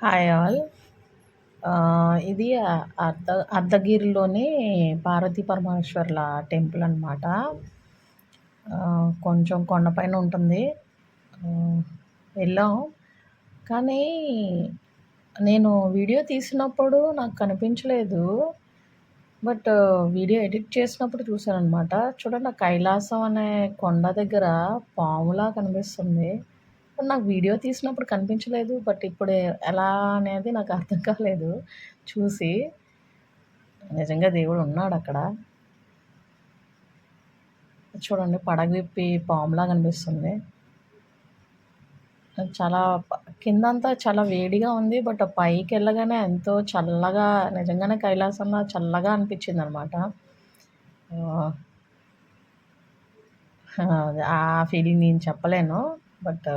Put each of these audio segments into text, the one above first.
Hi all. ఇది అర్ధగిరిలోని Parvati పరమేశ్వర్ల temple అనమాట. కొంచెం కొండపైన ఉంటుంది. వెళ్ళాం. కానీ నేను వీడియో తీసినప్పుడు నాకు కనిపించలేదు. బట్ వీడియో ఎడిట్ చేసినప్పుడు చూశాననమాట. చూడండి, ఆ కైలాసం అనే కొండ దగ్గర పాములా కనిపిస్తుంది. నాకు వీడియో తీసినప్పుడు కనిపించలేదు. బట్ ఇప్పుడు ఎలా అనేది నాకు అర్థం కాలేదు చూసి. నిజంగా దేవుడు ఉన్నాడక్కడ. చూడండి, పడగ విప్పి పాములా కనిపిస్తుంది. చాలా కిందంతా చాలా వేడిగా ఉంది. బట్ పైకెళ్ళగానే ఎంతో చల్లగా, నిజంగానే కైలాసంలా చల్లగా అనిపించిందనమాట. ఆ ఫీలింగ్ నేను చెప్పలేను. బట్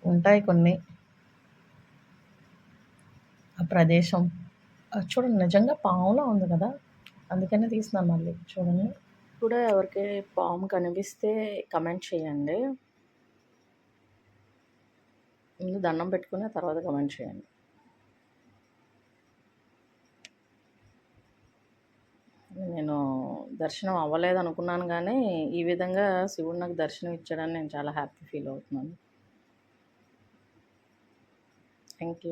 ఉంటాయి కొన్ని. ఆ ప్రదేశం చూడండి, నిజంగా పాములా ఉంది కదా! అందుకనే తీస్తున్నాను మళ్ళీ. చూడండి. కూడా ఎవరికి పాము కనిపిస్తే కమెంట్ చేయండి. ముందు దండం పెట్టుకుని తర్వాత కమెంట్ చేయండి. నేను దర్శనం అవ్వలేదు అనుకున్నాను, కానీ ఈ విధంగా శివుడు నాకు దర్శనం ఇచ్చాడని నేను చాలా హ్యాపీ ఫీల్ అవుతున్నాను. Thank you.